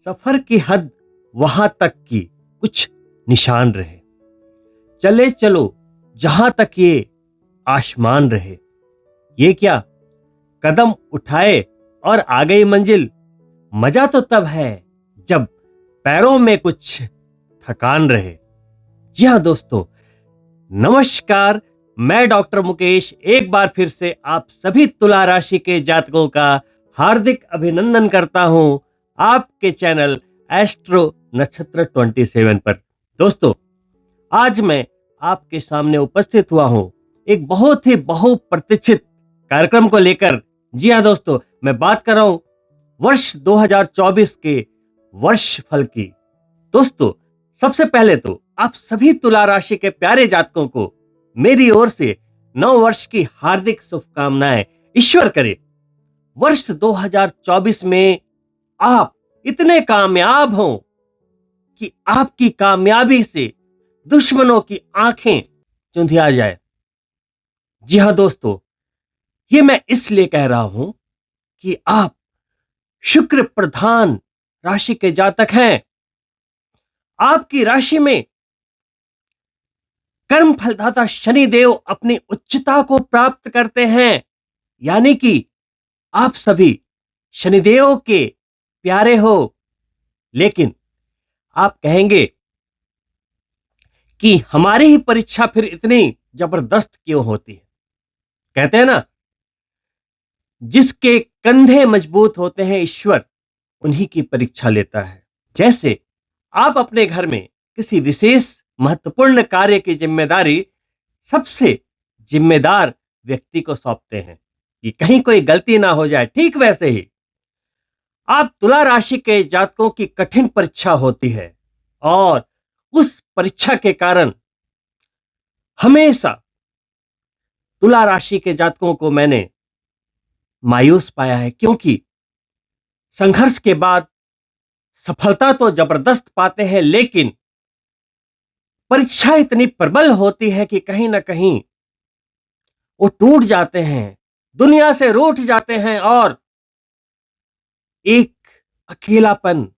सफर की हद वहां तक की कुछ निशान रहे। चले चलो जहां तक ये आसमान रहे। ये क्या, कदम उठाए और आ गई मंजिल। मजा तो तब है जब पैरों में कुछ थकान रहे। जी हाँ दोस्तों, नमस्कार। मैं डॉक्टर मुकेश एक बार फिर से आप सभी तुला राशि के जातकों का हार्दिक अभिनंदन करता हूं आपके चैनल एस्ट्रो नक्षत्र 27 पर। दोस्तों, आज मैं आपके सामने उपस्थित हुआ हूं एक बहुत ही बहुप्रतीक्षित कार्यक्रम को लेकर। जी हाँ दोस्तों, मैं बात कर रहा हूं वर्ष 2024 के वर्ष फल की। दोस्तों, सबसे पहले तो आप सभी तुला राशि के प्यारे जातकों को मेरी ओर से नव वर्ष की हार्दिक शुभकामनाएं। ईश्वर करे वर्ष 2024 में आप इतने कामयाब हों कि आपकी कामयाबी से दुश्मनों की आंखें चुंधिया जाए। जी हां दोस्तों, ये मैं इसलिए कह रहा हूं कि आप शुक्र प्रधान राशि के जातक हैं। आपकी राशि में कर्म फलदाता शनिदेव अपनी उच्चता को प्राप्त करते हैं, यानी कि आप सभी शनिदेव के प्यारे हो। लेकिन आप कहेंगे कि हमारी ही परीक्षा फिर इतनी जबरदस्त क्यों होती है। कहते हैं ना, जिसके कंधे मजबूत होते हैं ईश्वर उन्हीं की परीक्षा लेता है। जैसे आप अपने घर में किसी विशेष महत्वपूर्ण कार्य की जिम्मेदारी सबसे जिम्मेदार व्यक्ति को सौंपते हैं कि कहीं कोई गलती ना हो जाए, ठीक वैसे ही आप तुला राशि के जातकों की कठिन परीक्षा होती है और उस परीक्षा के कारण हमेशा तुला राशि के जातकों को मैंने मायूस पाया है, क्योंकि संघर्ष के बाद सफलता तो जबरदस्त पाते हैं, लेकिन परीक्षा इतनी प्रबल होती है कि कहीं ना कहीं वो टूट जाते हैं, दुनिया से रूठ जाते हैं और एक अकेलापन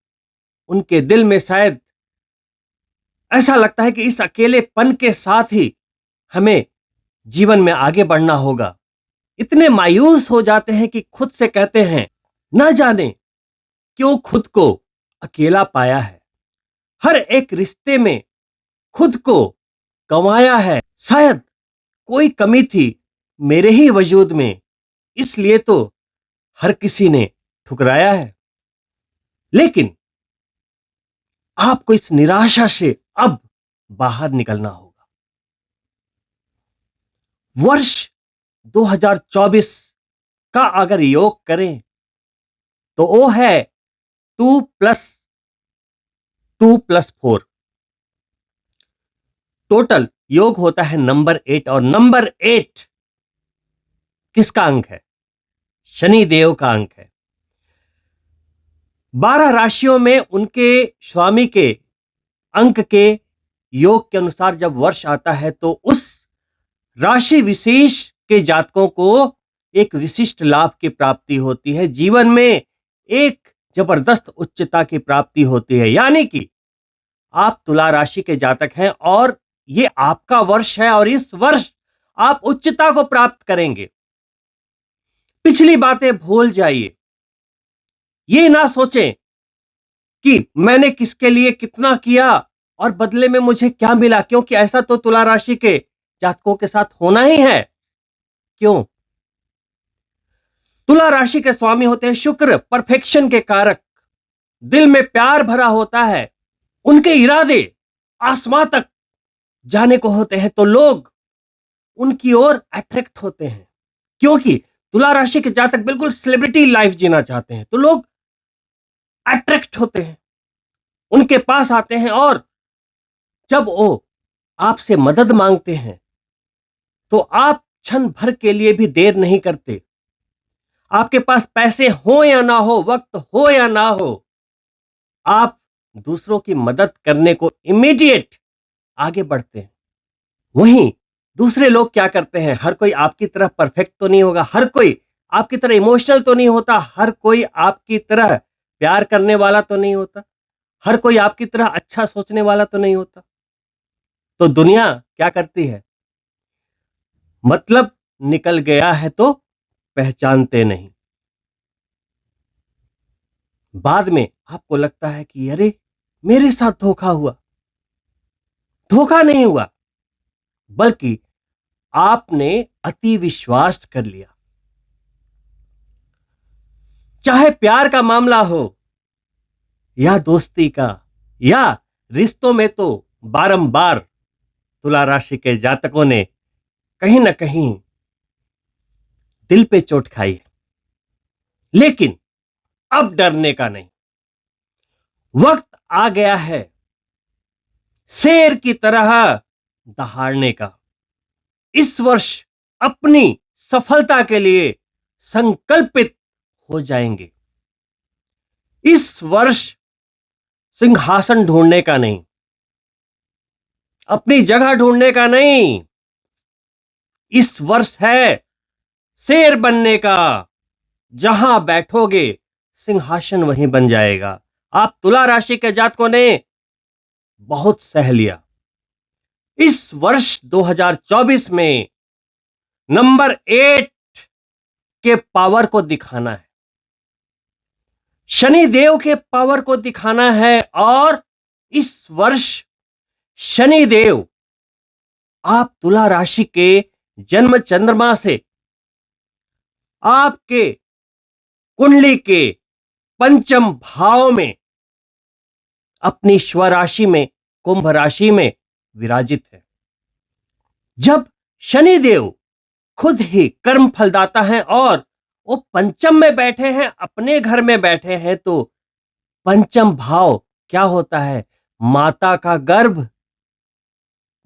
उनके दिल में, शायद ऐसा लगता है कि इस अकेलेपन के साथ ही हमें जीवन में आगे बढ़ना होगा। इतने मायूस हो जाते हैं कि खुद से कहते हैं, ना जाने क्यों खुद को अकेला पाया है। हर एक रिश्ते में खुद को गंवाया है। शायद कोई कमी थी मेरे ही वजूद में, इसलिए तो हर किसी ने ठुकराया है। लेकिन आपको इस निराशा से अब बाहर निकलना होगा। वर्ष 2024 का अगर योग करें तो वो है 2+2+4। टोटल योग होता है नंबर 8, और नंबर 8 किसका अंक है? शनि देव का अंक है। 12 राशियों में उनके स्वामी के अंक के योग के अनुसार जब वर्ष आता है तो उस राशि विशेष के जातकों को एक विशिष्ट लाभ की प्राप्ति होती है, जीवन में एक जबरदस्त उच्चता की प्राप्ति होती है। यानी कि आप तुला राशि के जातक हैं और ये आपका वर्ष है और इस वर्ष आप उच्चता को प्राप्त करेंगे। पिछली बातें भूल जाइए। ये ना सोचें कि मैंने किसके लिए कितना किया और बदले में मुझे क्या मिला, क्योंकि ऐसा तो तुला राशि के जातकों के साथ होना ही है। क्यों? तुला राशि के स्वामी होते हैं शुक्र, परफेक्शन के कारक। दिल में प्यार भरा होता है, उनके इरादे आसमां तक जाने को होते हैं, तो लोग उनकी ओर अट्रैक्ट होते हैं। क्योंकि तुला राशि के जातक बिल्कुल सेलिब्रिटी लाइफ जीना चाहते हैं, तो लोग अट्रैक्ट होते हैं, उनके पास आते हैं, और जब वो आपसे मदद मांगते हैं तो आप क्षण भर के लिए भी देर नहीं करते। आपके पास पैसे हो या ना हो, वक्त हो या ना हो, आप दूसरों की मदद करने को इमीडिएट आगे बढ़ते हैं। वहीं दूसरे लोग क्या करते हैं? हर कोई आपकी तरह परफेक्ट तो नहीं होगा, हर कोई आपकी तरह इमोशनल तो नहीं होता, हर कोई आपकी तरह प्यार करने वाला तो नहीं होता, हर कोई आपकी तरह अच्छा सोचने वाला तो नहीं होता। तो दुनिया क्या करती है, मतलब निकल गया है तो पहचानते नहीं। बाद में आपको लगता है कि अरे मेरे साथ धोखा हुआ। धोखा नहीं हुआ, बल्कि आपने अति विश्वास कर लिया। चाहे प्यार का मामला हो या दोस्ती का या रिश्तों में, तो बारंबार तुला राशि के जातकों ने कहीं ना कहीं दिल पे चोट खाई है। लेकिन अब डरने का नहीं, वक्त आ गया है शेर की तरह दहाड़ने का। इस वर्ष अपनी सफलता के लिए संकल्पित हो जाएंगे। इस वर्ष सिंहासन ढूंढने का नहीं, अपनी जगह ढूंढने का नहीं, इस वर्ष है शेर बनने का। जहां बैठोगे सिंहासन वहीं बन जाएगा। आप तुला राशि के जातकों ने बहुत सह लिया। इस वर्ष 2024 में नंबर 8 के पावर को दिखाना है, शनि देव के पावर को दिखाना है। और इस वर्ष शनि देव आप तुला राशि के जन्म चंद्रमा से आपके कुंडली के पंचम भाव में अपनी स्वराशि में कुंभ राशि में विराजित है। जब शनि देव खुद ही कर्म फलदाता है और वो पंचम में बैठे हैं, अपने घर में बैठे हैं, तो पंचम भाव क्या होता है, माता का गर्भ,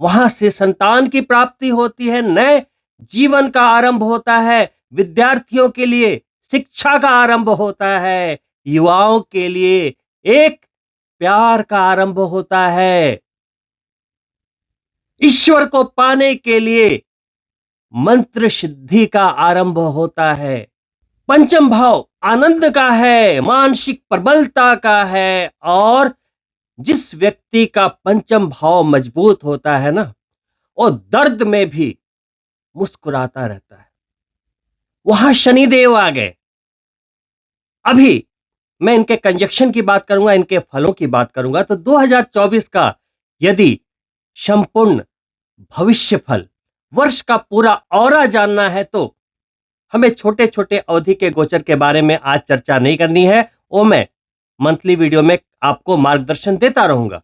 वहां से संतान की प्राप्ति होती है, नए जीवन का आरंभ होता है, विद्यार्थियों के लिए शिक्षा का आरंभ होता है, युवाओं के लिए एक प्यार का आरंभ होता है, ईश्वर को पाने के लिए मंत्र सिद्धि का आरंभ होता है। पंचम भाव आनंद का है, मानसिक प्रबलता का है। और जिस व्यक्ति का पंचम भाव मजबूत होता है ना, वो दर्द में भी मुस्कुराता रहता है। वहां शनिदेव आ गए। अभी मैं इनके कंजक्शन की बात करूंगा, इनके फलों की बात करूंगा। तो 2024 का यदि संपूर्ण भविष्य फल, वर्ष का पूरा औरा जानना है, तो हमें छोटे छोटे अवधि के गोचर के बारे में आज चर्चा नहीं करनी है। वो मैं मंथली वीडियो में आपको मार्गदर्शन देता रहूंगा।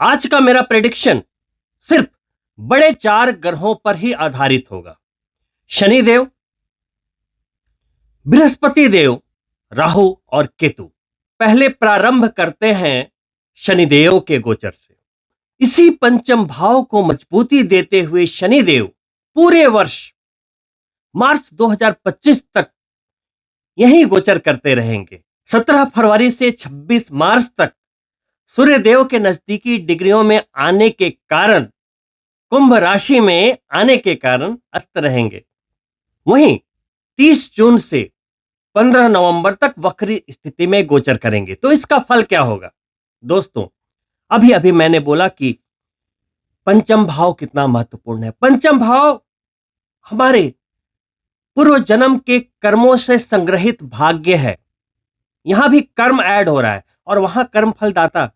आज का मेरा प्रेडिक्शन सिर्फ बड़े 4 ग्रहों पर ही आधारित होगा, शनिदेव, बृहस्पति देव, राहु और केतु। पहले प्रारंभ करते हैं शनिदेव के गोचर से। इसी पंचम भाव को मजबूती देते हुए शनिदेव पूरे वर्ष मार्च 2025 तक यही गोचर करते रहेंगे। 17 फरवरी से 26 मार्च तक सूर्यदेव के नजदीकी डिग्रियों में आने के कारण, कुंभ राशि में आने के कारण अस्त रहेंगे। वहीं 30 जून से 15 नवंबर तक वक्री स्थिति में गोचर करेंगे। तो इसका फल क्या होगा दोस्तों? अभी अभी मैंने बोला कि पंचम भाव कितना महत्वपूर्ण है। पंचम भाव हमारे पूर्व जन्म के कर्मों से संग्रहित भाग्य है। यहां भी कर्म ऐड हो रहा है और वहां कर्म फलदाता।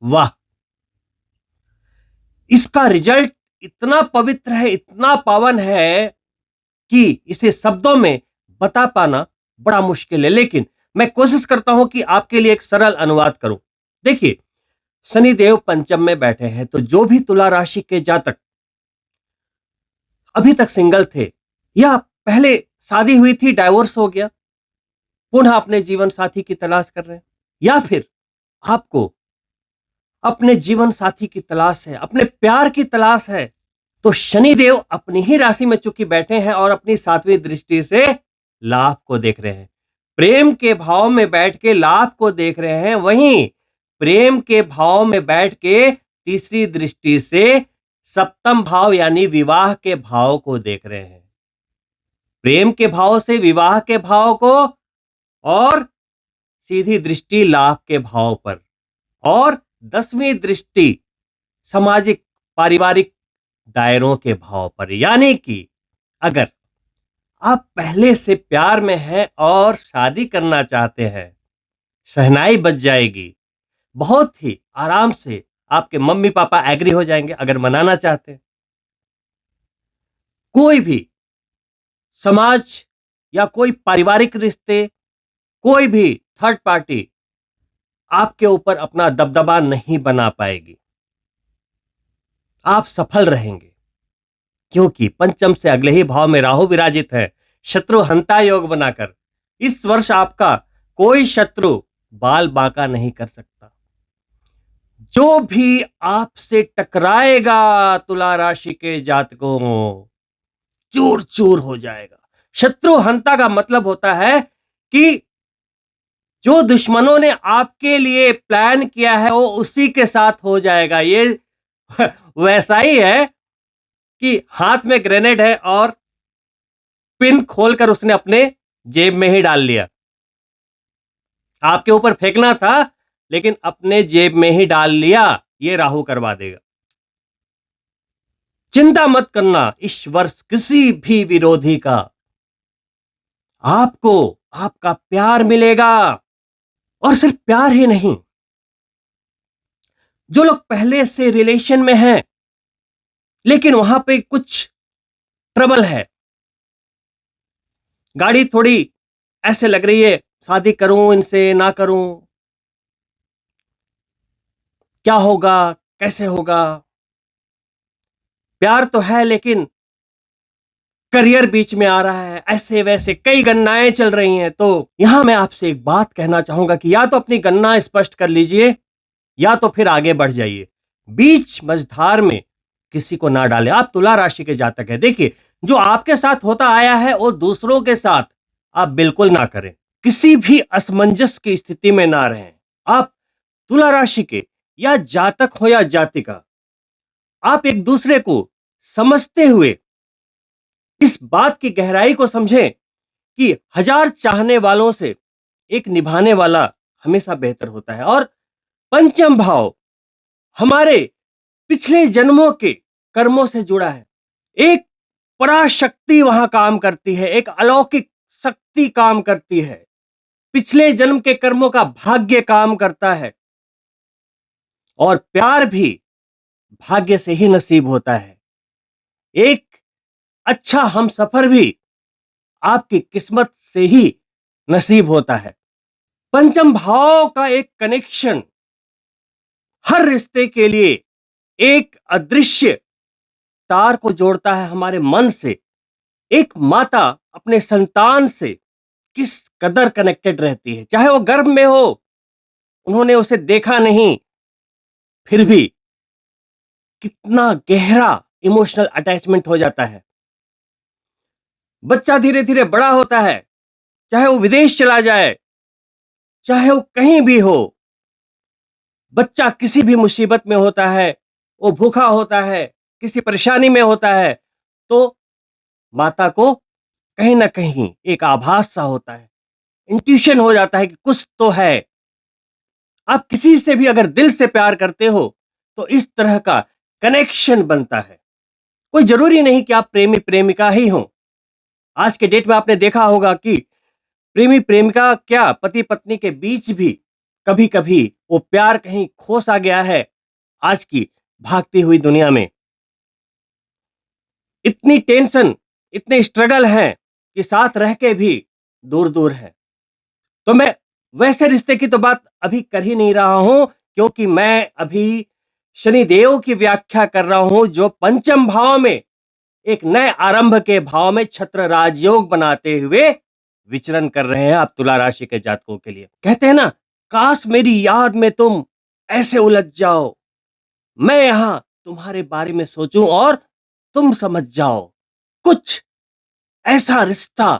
वाह, इसका रिजल्ट इतना पवित्र है, इतना पावन है कि इसे शब्दों में बता पाना बड़ा मुश्किल है। लेकिन मैं कोशिश करता हूं कि आपके लिए एक सरल अनुवाद करूं। देखिए, शनिदेव पंचम में बैठे हैं, तो जो भी तुला राशि के जातक अभी तक सिंगल थे या पहले शादी हुई थी, डाइवोर्स हो गया, पुनः अपने जीवन साथी की तलाश कर रहे हैं, या फिर आपको अपने जीवन साथी की तलाश है, अपने प्यार की तलाश है, तो शनिदेव अपनी ही राशि में चूंकि बैठे हैं और अपनी 7वीं दृष्टि से लाभ को देख रहे हैं, प्रेम के भाव में बैठ के लाभ को देख रहे हैं। वहीं प्रेम के भाव में बैठ के तीसरी दृष्टि से सप्तम भाव यानी विवाह के भाव को देख रहे हैं। प्रेम के भाव से विवाह के भाव को और सीधी दृष्टि लाभ के भाव पर और 10वीं दृष्टि सामाजिक पारिवारिक दायरों के भाव पर। यानी कि अगर आप पहले से प्यार में हैं और शादी करना चाहते हैं, शहनाई बज जाएगी, बहुत ही आराम से आपके मम्मी पापा एग्री हो जाएंगे। अगर मनाना चाहते हैं, कोई भी समाज या कोई पारिवारिक रिश्ते, कोई भी थर्ड पार्टी आपके ऊपर अपना दबदबा नहीं बना पाएगी। आप सफल रहेंगे क्योंकि पंचम से अगले ही भाव में राहु विराजित है, शत्रु हंता योग बनाकर। इस वर्ष आपका कोई शत्रु बाल बांका नहीं कर सकता। जो भी आपसे टकराएगा तुला राशि के जातकों, चूर चूर हो जाएगा। शत्रु हंता का मतलब होता है कि जो दुश्मनों ने आपके लिए प्लान किया है वो उसी के साथ हो जाएगा। ये वैसा ही है कि हाथ में ग्रेनेड है और पिन खोलकर उसने अपने जेब में ही डाल लिया। आपके ऊपर फेंकना था लेकिन अपने जेब में ही डाल लिया। ये राहु करवा देगा। चिंता मत करना, इस वर्ष किसी भी विरोधी का आपको आपका प्यार मिलेगा। और सिर्फ प्यार ही नहीं, जो लोग पहले से रिलेशन में हैं लेकिन वहां पे कुछ ट्रबल है, गाड़ी थोड़ी ऐसे लग रही है, शादी करूं इनसे ना करूं, क्या होगा कैसे होगा, प्यार तो है लेकिन करियर बीच में आ रहा है, ऐसे वैसे कई गणनाएं चल रही हैं। तो यहां मैं आपसे एक बात कहना चाहूंगा कि या तो अपनी गणना स्पष्ट कर लीजिए या तो फिर आगे बढ़ जाइए। बीच मझधार में किसी को ना डालें। आप तुला राशि के जातक हैं, देखिए जो आपके साथ होता आया है वो दूसरों के साथ आप बिल्कुल ना करें। किसी भी असमंजस की स्थिति में ना रहें। आप तुला राशि के या जातक हो या जातिका, आप एक दूसरे को समझते हुए इस बात की गहराई को समझें कि 1000 चाहने वालों से एक निभाने वाला हमेशा बेहतर होता है। और पंचम भाव हमारे पिछले जन्मों के कर्मों से जुड़ा है। एक पराशक्ति वहां काम करती है, एक अलौकिक शक्ति काम करती है, पिछले जन्म के कर्मों का भाग्य काम करता है। और प्यार भी भाग्य से ही नसीब होता है। एक अच्छा हमसफर भी आपकी किस्मत से ही नसीब होता है। पंचम भाव का एक कनेक्शन हर रिश्ते के लिए एक अदृश्य तार को जोड़ता है हमारे मन से। एक माता अपने संतान से किस कदर कनेक्टेड रहती है, चाहे वो गर्भ में हो, उन्होंने उसे देखा नहीं, फिर भी कितना गहरा इमोशनल अटैचमेंट हो जाता है। बच्चा धीरे धीरे बड़ा होता है, चाहे वो विदेश चला जाए, चाहे वो कहीं भी हो, बच्चा किसी भी मुसीबत में होता है, वो भूखा होता है, किसी परेशानी में होता है, तो माता को कहीं ना कहीं एक आभास सा होता है, इंट्यूशन हो जाता है कि कुछ तो है। आप किसी से भी अगर दिल से प्यार करते हो तो इस तरह का कनेक्शन बनता है। कोई जरूरी नहीं कि आप प्रेमी प्रेमिका ही हो। आज के डेट में आपने देखा होगा कि प्रेमी प्रेमिका क्या, पति पत्नी के बीच भी कभी कभी वो प्यार कहीं खो सा गया है। आज की भागती हुई दुनिया में इतनी टेंशन, इतने स्ट्रगल हैं कि साथ रह के भी दूर दूर है। तो मैं वैसे रिश्ते की तो बात अभी कर ही नहीं रहा हूं, क्योंकि मैं अभी शनिदेव की व्याख्या कर रहा हूं जो पंचम भाव में एक नए आरंभ के भाव में छत्र राजयोग बनाते हुए विचरण कर रहे हैं। आप तुला राशि के जातकों के लिए कहते हैं ना, काश मेरी याद में तुम ऐसे उलझ जाओ, मैं यहां तुम्हारे बारे में सोचूं और तुम समझ जाओ। कुछ ऐसा रिश्ता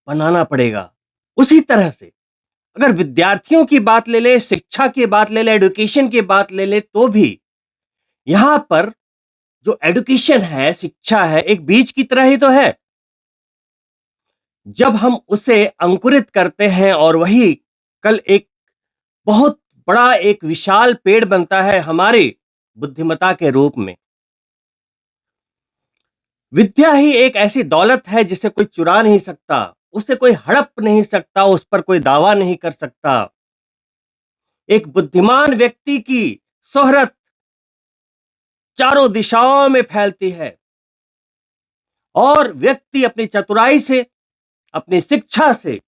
बनाना पड़ेगा। उसी तरह से अगर विद्यार्थियों की बात ले ले, शिक्षा की बात ले ले, एजुकेशन की बात ले ले, तो भी यहां पर जो एजुकेशन है, शिक्षा है, एक बीज की तरह ही तो है। जब हम उसे अंकुरित करते हैं और वही कल एक बहुत बड़ा एक विशाल पेड़ बनता है हमारी बुद्धिमत्ता के रूप में। विद्या ही एक ऐसी दौलत है जिसे कोई चुरा नहीं सकता, उसे कोई हड़प नहीं सकता, उस पर कोई दावा नहीं कर सकता। एक बुद्धिमान व्यक्ति की शोहरत चारों दिशाओं में फैलती है और व्यक्ति अपनी चतुराई से, अपनी शिक्षा से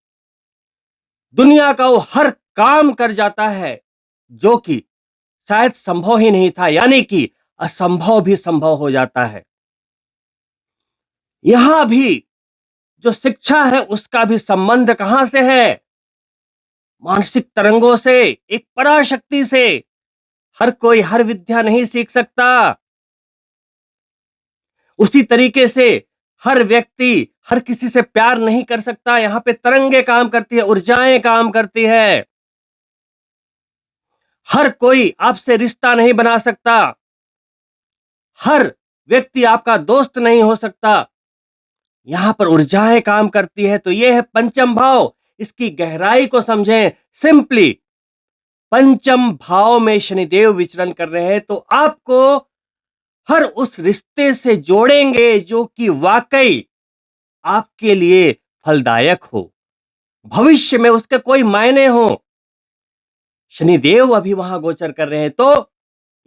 दुनिया का वो हर काम कर जाता है जो कि शायद संभव ही नहीं था, यानी कि असंभव भी संभव हो जाता है। यहां भी जो शिक्षा है उसका भी संबंध कहां से है? मानसिक तरंगों से, एक पराशक्ति से। हर कोई हर विद्या नहीं सीख सकता। उसी तरीके से हर व्यक्ति हर किसी से प्यार नहीं कर सकता। यहां पे तरंगे काम करती है, ऊर्जाएं काम करती है। हर कोई आपसे रिश्ता नहीं बना सकता। हर व्यक्ति आपका दोस्त नहीं हो सकता। यहां पर ऊर्जाएं काम करती है। तो यह है पंचम भाव। इसकी गहराई को समझें। सिंपली पंचम भाव में शनिदेव विचरण कर रहे हैं तो आपको हर उस रिश्ते से जोड़ेंगे जो कि वाकई आपके लिए फलदायक हो, भविष्य में उसके कोई मायने हो। शनिदेव अभी वहां गोचर कर रहे हैं तो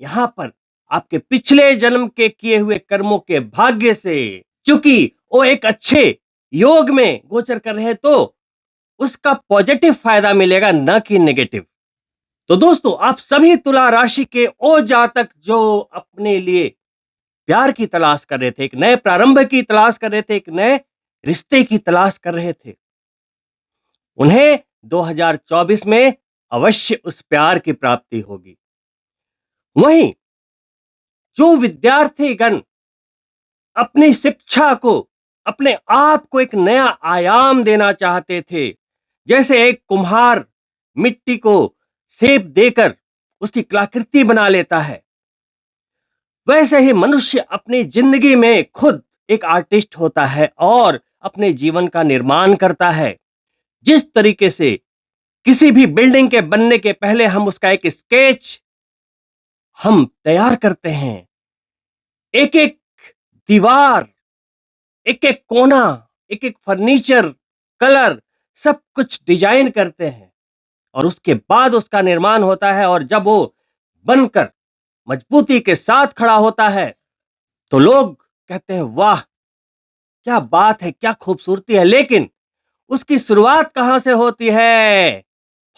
यहां पर आपके पिछले जन्म के किए हुए कर्मों के भाग्य से, चूंकि वो एक अच्छे योग में गोचर कर रहे हैं तो उसका पॉजिटिव फायदा मिलेगा, न कि नेगेटिव। तो दोस्तों, आप सभी तुला राशि के ओ जातक जो अपने लिए प्यार की तलाश कर रहे थे, एक नए प्रारंभ की तलाश कर रहे थे, एक नए रिश्ते की तलाश कर रहे थे, उन्हें 2024 में अवश्य उस प्यार की प्राप्ति होगी। वहीं जो विद्यार्थीगण अपनी शिक्षा को, अपने आप को एक नया आयाम देना चाहते थे, जैसे एक कुम्हार मिट्टी को शेप देकर उसकी कलाकृति बना लेता है, वैसे ही मनुष्य अपनी जिंदगी में खुद एक आर्टिस्ट होता है और अपने जीवन का निर्माण करता है। जिस तरीके से किसी भी बिल्डिंग के बनने के पहले हम उसका एक स्केच हम तैयार करते हैं, एक एक दीवार, एक एक कोना, एक एक फर्नीचर, कलर, सब कुछ डिजाइन करते हैं और उसके बाद उसका निर्माण होता है। और जब वो बनकर मजबूती के साथ खड़ा होता है तो लोग कहते हैं वाह क्या बात है, क्या खूबसूरती है। लेकिन उसकी शुरुआत कहां से होती है?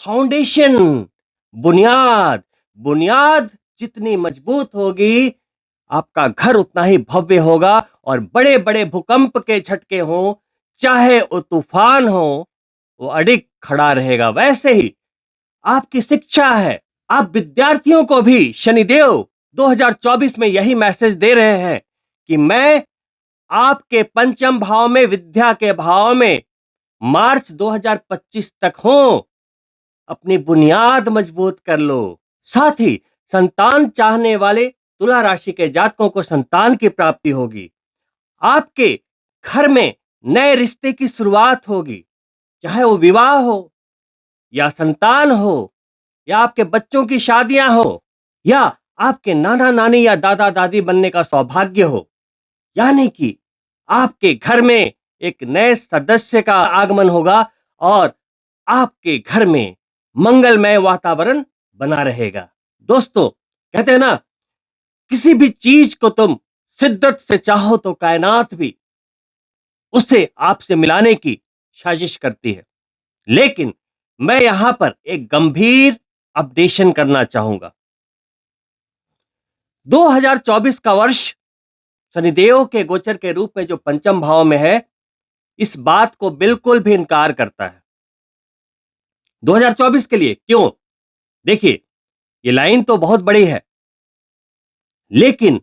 फाउंडेशन, बुनियाद। बुनियाद जितनी मजबूत होगी आपका घर उतना ही भव्य होगा और बड़े बड़े भूकंप के झटके हों, चाहे वो तूफान हो, वो अडिग खड़ा रहेगा। वैसे ही आपकी शिक्षा है। आप विद्यार्थियों को भी शनिदेव 2024 में यही मैसेज दे रहे हैं कि मैं आपके पंचम भाव में, विद्या के भाव में मार्च 2025 तक हूं। अपनी बुनियाद मजबूत कर लो। साथ ही संतान चाहने वाले तुला राशि के जातकों को संतान की प्राप्ति होगी। आपके घर में नए रिश्ते की शुरुआत होगी, चाहे वो विवाह हो या संतान हो या आपके बच्चों की शादियां हो या आपके नाना नानी या दादा दादी बनने का सौभाग्य हो। यानी कि आपके घर में एक नए सदस्य का आगमन होगा और आपके घर में मंगलमय वातावरण बना रहेगा। दोस्तों, कहते हैं ना, किसी भी चीज को तुम शिद्दत से चाहो तो कायनात भी उसे आपसे मिलाने की साजिश करती है। लेकिन मैं यहां पर एक गंभीर अपडेशन करना चाहूंगा। 2024 का वर्ष शनिदेव के गोचर के रूप में जो पंचम भाव में है, इस बात को बिल्कुल भी इनकार करता है। 2024 के लिए क्यों? देखिए, ये लाइन तो बहुत बड़ी है, लेकिन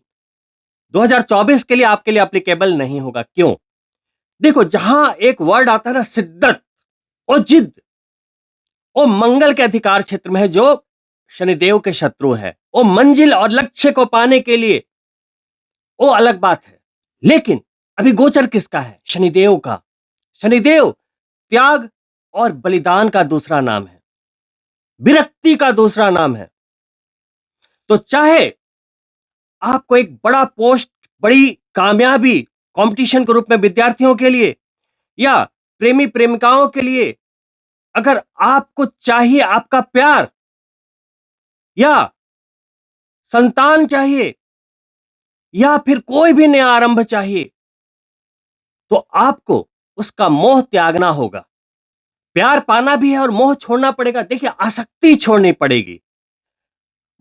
2024 के लिए आपके लिए एप्लीकेबल नहीं होगा। क्यों? देखो, जहां एक वर्ड आता है ना, शिद्दत और जिद, वो मंगल के अधिकार क्षेत्र में है जो शनिदेव के शत्रु है। वो मंजिल और लक्ष्य को पाने के लिए वो अलग बात है। लेकिन अभी गोचर किसका है? शनिदेव का। शनिदेव त्याग और बलिदान का दूसरा नाम है। विरक्ति का दूसरा नाम है। तो चाहे आपको एक बड़ा पोस्ट, बड़ी कामयाबी कंपटीशन के रूप में विद्यार्थियों के लिए या प्रेमी प्रेमिकाओं के लिए, अगर आपको चाहिए आपका प्यार या संतान चाहिए या फिर कोई भी नया आरंभ चाहिए, तो आपको उसका मोह त्यागना होगा। प्यार पाना भी है और मोह छोड़ना पड़ेगा। देखिए, आसक्ति छोड़नी पड़ेगी।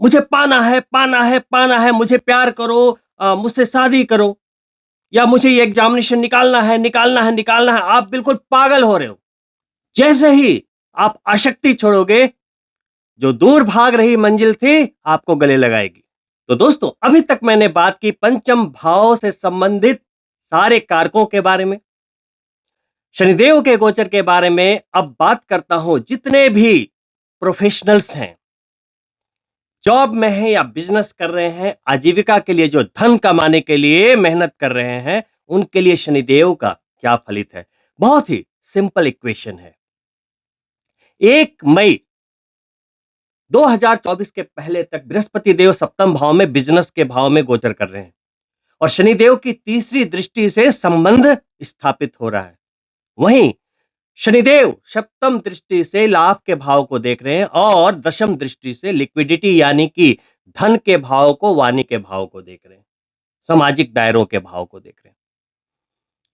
मुझे पाना है, पाना है, पाना है, मुझे प्यार करो, मुझसे शादी करो, या मुझे ये एग्जामिनेशन निकालना है, निकालना है, निकालना है। आप बिल्कुल पागल हो रहे हो। जैसे ही आप आसक्ति छोड़ोगे, जो दूर भाग रही मंजिल थी आपको गले लगाएगी। तो दोस्तों, अभी तक मैंने बात की पंचम भाव से संबंधित सारे कारकों के बारे में, शनिदेव के गोचर के बारे में। अब बात करता हूं जितने भी प्रोफेशनल्स हैं, जॉब में हैं या बिजनेस कर रहे हैं, आजीविका के लिए जो धन कमाने के लिए मेहनत कर रहे हैं, उनके लिए शनिदेव का क्या फलित है। बहुत ही सिंपल इक्वेशन है। 1 मई 2024 के पहले तक बृहस्पति देव सप्तम भाव में बिजनेस के भाव में गोचर कर रहे हैं और शनिदेव की तीसरी दृष्टि से संबंध स्थापित हो रहा है। वहीं शनिदेव सप्तम दृष्टि से लाभ के भाव को देख रहे हैं और दशम दृष्टि से लिक्विडिटी यानी कि धन के भाव को, वाणी के भाव को देख रहे हैं, सामाजिक दायरों के भाव को देख रहे हैं।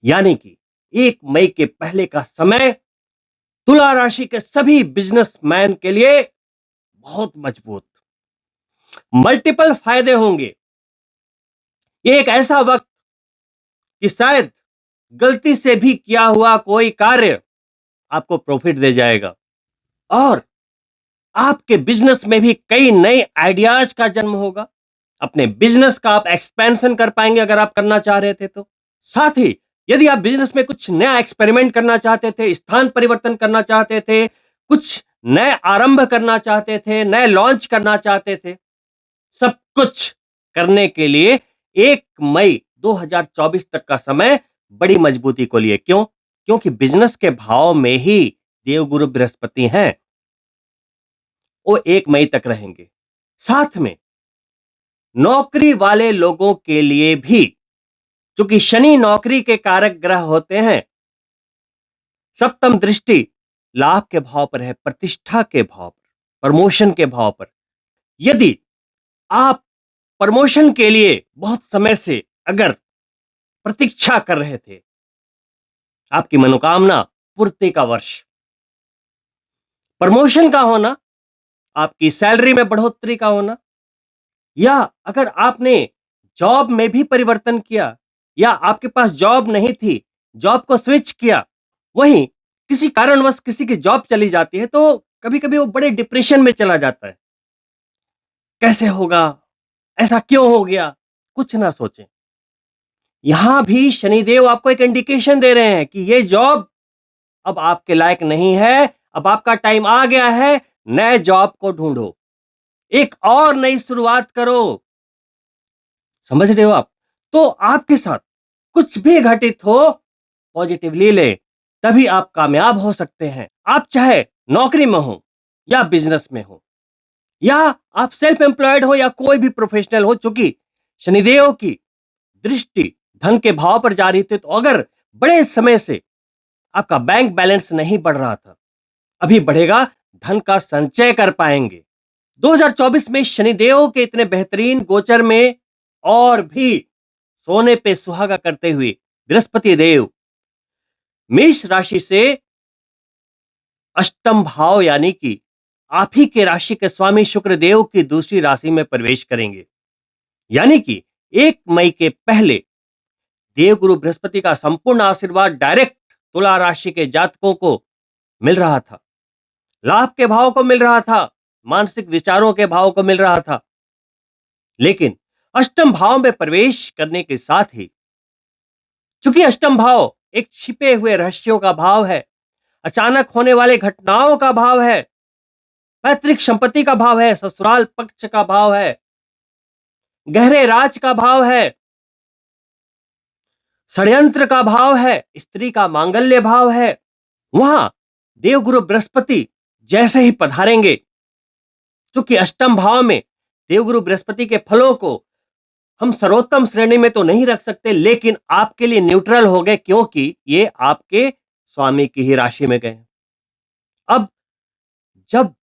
यानी कि 1 मई के पहले का समय तुला राशि के सभी बिजनेसमैन के लिए बहुत मजबूत, मल्टीपल फायदे होंगे। ये एक ऐसा वक्त कि शायद गलती से भी किया हुआ कोई कार्य आपको प्रॉफिट दे जाएगा और आपके बिजनेस में भी कई नए आइडियाज का जन्म होगा। अपने बिजनेस का आप एक्सपेंशन कर पाएंगे अगर आप करना चाह रहे थे तो। साथ ही यदि आप बिजनेस में कुछ नया एक्सपेरिमेंट करना चाहते थे, स्थान परिवर्तन करना चाहते थे, कुछ नए आरंभ करना चाहते थे, नए लॉन्च करना चाहते थे, सब कुछ करने के लिए 1 मई 2024 तक का समय बड़ी मजबूती को लिए। क्यों? क्योंकि बिजनेस के भाव में ही देवगुरु बृहस्पति हैं, वो 1 मई तक रहेंगे। साथ में नौकरी वाले लोगों के लिए भी, क्योंकि शनि नौकरी के कारक ग्रह होते हैं, सप्तम दृष्टि लाभ के भाव पर है, प्रतिष्ठा के भाव पर, प्रमोशन के भाव पर। यदि आप प्रमोशन के लिए बहुत समय से अगर प्रतीक्षा कर रहे थे, आपकी मनोकामना पूर्ति का वर्ष, प्रमोशन का होना, आपकी सैलरी में बढ़ोतरी का होना, या अगर आपने जॉब में भी परिवर्तन किया या आपके पास जॉब नहीं थी, जॉब को स्विच किया, वहीं किसी कारणवश किसी की जॉब चली जाती है तो कभी-कभी वो बड़े डिप्रेशन में चला जाता है। कैसे होगा? ऐसा क्यों हो गया? कुछ ना सोचें। यहां भी शनिदेव आपको एक इंडिकेशन दे रहे हैं कि ये जॉब अब आपके लायक नहीं है, अब आपका टाइम आ गया है, नए जॉब को ढूंढो, एक और नई शुरुआत करो। समझ रहे हो आप? तो आपके साथ कुछ भी घटित हो, पॉजिटिवली ले, तभी आप कामयाब हो सकते हैं। आप चाहे नौकरी में हो या बिजनेस में हो या आप सेल्फ एम्प्लॉयड हो या कोई भी प्रोफेशनल हो, चूंकि शनिदेव की दृष्टि धन के भाव पर जा रही थी, तो अगर बड़े समय से आपका बैंक बैलेंस नहीं बढ़ रहा था, अभी बढ़ेगा, धन का संचय कर पाएंगे। 2024 में शनिदेव के इतने बेहतरीन गोचर में और भी सोने पे सुहागा करते हुए बृहस्पति देव मेष राशि से अष्टम भाव यानी कि आप ही के राशि के स्वामी शुक्र देव की दूसरी राशि में प्रवेश करेंगे। यानी कि 1 मई के पहले देवगुरु बृहस्पति का संपूर्ण आशीर्वाद डायरेक्ट तुला राशि के जातकों को मिल रहा था, लाभ के भाव को मिल रहा था, मानसिक विचारों के भाव को मिल रहा था। लेकिन अष्टम भाव में प्रवेश करने के साथ ही, चूंकि अष्टम भाव एक छिपे हुए रहस्यों का भाव है, अचानक होने वाले घटनाओं का भाव है, पैतृक संपत्ति का भाव है, ससुराल पक्ष का भाव है, गहरे राज का भाव है, षड्यंत्र का भाव है, स्त्री का मांगल्य भाव है, वहां देवगुरु बृहस्पति जैसे ही पधारेंगे, क्योंकि अष्टम भाव में देवगुरु बृहस्पति के फलों को हम सर्वोत्तम श्रेणी में तो नहीं रख सकते, लेकिन आपके लिए न्यूट्रल हो गए, क्योंकि ये आपके स्वामी की ही राशि में गए। अब जब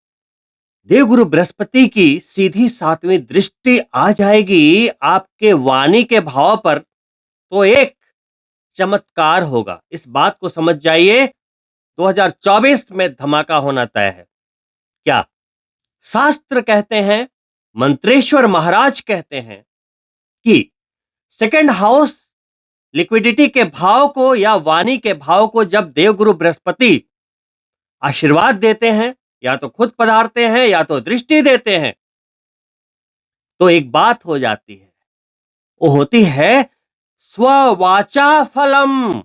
देवगुरु बृहस्पति की सीधी 7वीं दृष्टि आ जाएगी आपके वाणी के भाव पर, तो एक चमत्कार होगा। इस बात को समझ जाइए, 2024 में धमाका होना तय है। क्या शास्त्र कहते हैं, मंत्रेश्वर महाराज कहते हैं कि सेकंड हाउस लिक्विडिटी के भाव को या वाणी के भाव को जब देवगुरु बृहस्पति आशीर्वाद देते हैं, या तो खुद पधारते हैं या तो दृष्टि देते हैं, तो एक बात हो जाती है, वो होती है स्ववाचा फलम।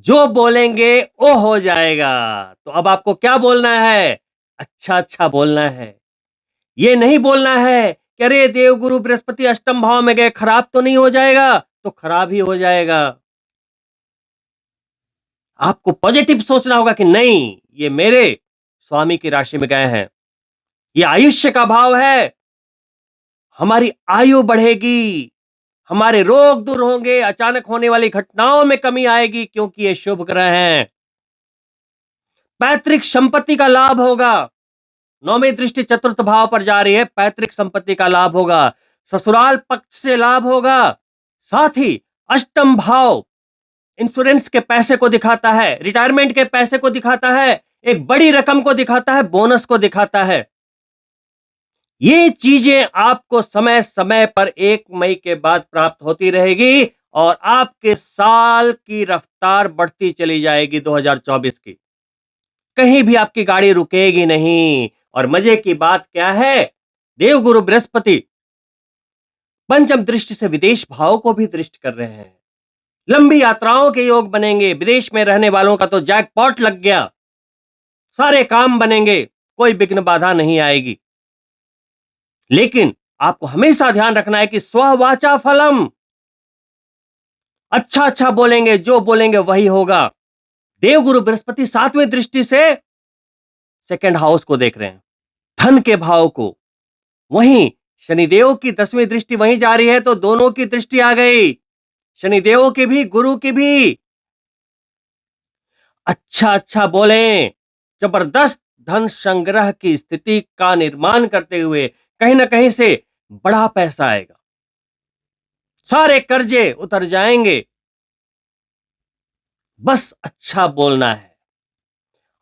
जो बोलेंगे वो हो जाएगा। तो अब आपको क्या बोलना है? अच्छा अच्छा बोलना है। ये नहीं बोलना है कि अरे देवगुरु बृहस्पति अष्टम भाव में गए, खराब तो नहीं हो जाएगा, तो खराब ही हो जाएगा। आपको पॉजिटिव सोचना होगा कि नहीं, ये मेरे स्वामी की राशि में गए हैं, ये आयुष्य का भाव है, हमारी आयु बढ़ेगी, हमारे रोग दूर होंगे, अचानक होने वाली घटनाओं में कमी आएगी, क्योंकि ये शुभ ग्रह हैं। पैतृक संपत्ति का लाभ होगा। 9वीं दृष्टि चतुर्थ भाव पर जा रही है, पैतृक संपत्ति का लाभ होगा, ससुराल पक्ष से लाभ होगा। साथ ही अष्टम भाव इंश्योरेंस के पैसे को दिखाता है, रिटायरमेंट के पैसे को दिखाता है, एक बड़ी रकम को दिखाता है, बोनस को दिखाता है। ये चीजें आपको समय समय पर 1 मई के बाद प्राप्त होती रहेगी और आपके साल की रफ्तार बढ़ती चली जाएगी 2024 की। कहीं भी आपकी गाड़ी रुकेगी नहीं। और मजे की बात क्या है, देवगुरु बृहस्पति पंचम दृष्टि से विदेश भाव को भी दृष्ट कर रहे हैं। लंबी यात्राओं के योग बनेंगे। विदेश में रहने वालों का तो जैकपॉट लग गया, सारे काम बनेंगे, कोई विघ्न बाधा नहीं आएगी। लेकिन आपको हमेशा ध्यान रखना है कि स्ववाचा फलम, अच्छा अच्छा बोलेंगे, जो बोलेंगे वही होगा। देवगुरु बृहस्पति 7वीं दृष्टि से सेकंड हाउस को देख रहे हैं, धन के भाव को। वहीं शनिदेव की 10वीं दृष्टि वहीं जा रही है, तो दोनों की दृष्टि आ गई, शनिदेव की भी गुरु की भी। अच्छा अच्छा बोलें, जबरदस्त धन संग्रह की स्थिति का निर्माण करते हुए कहीं ना कहीं से बड़ा पैसा आएगा, सारे कर्जे उतर जाएंगे। बस अच्छा बोलना है।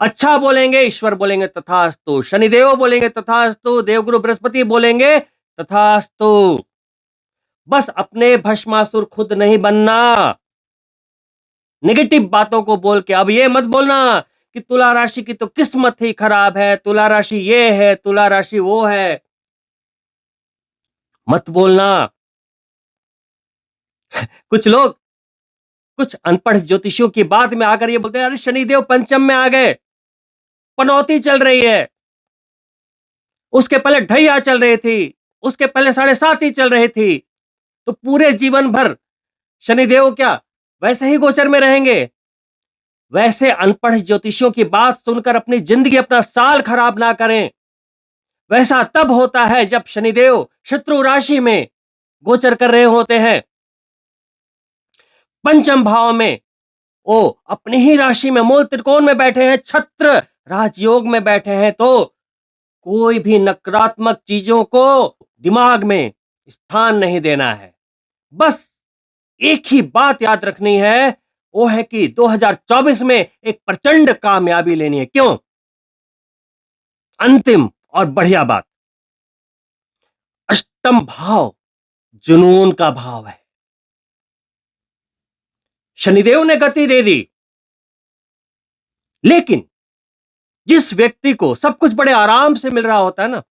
अच्छा बोलेंगे, ईश्वर बोलेंगे तथास्तु, शनिदेव बोलेंगे तथास्तु, देवगुरु बृहस्पति बोलेंगे तथास्तु। बस अपने भस्मासुर खुद नहीं बनना, नेगेटिव बातों को बोल के। अब ये मत बोलना कि तुला राशि की तो किस्मत ही खराब है, तुला राशि ये है, तुला राशि वो है, मत बोलना। कुछ लोग कुछ अनपढ़ ज्योतिषियों की बात में आकर ये बोलते हैं, अरे शनिदेव पंचम में आ गए, पनौती चल रही है, उसके पहले ढैया चल रही थी, उसके पहले 7.5 ही चल रही थी, तो पूरे जीवन भर शनिदेव क्या वैसे ही गोचर में रहेंगे? वैसे अनपढ़ ज्योतिषियों की बात सुनकर अपनी जिंदगी, अपना साल खराब ना करें। वैसा तब होता है जब शनिदेव शत्रु राशि में गोचर कर रहे होते हैं, पंचम भाव में वो अपनी ही राशि में मूल त्रिकोण में बैठे हैं, छत्र राजयोग में बैठे हैं। तो कोई भी नकारात्मक चीजों को दिमाग में स्थान नहीं देना है। बस एक ही बात याद रखनी है, वो है कि 2024 में एक प्रचंड कामयाबी लेनी है। क्यों? अंतिम और बढ़िया बात, अष्टम भाव जुनून का भाव है। शनिदेव ने गति दे दी, लेकिन जिस व्यक्ति को सब कुछ बड़े आराम से मिल रहा होता है ना,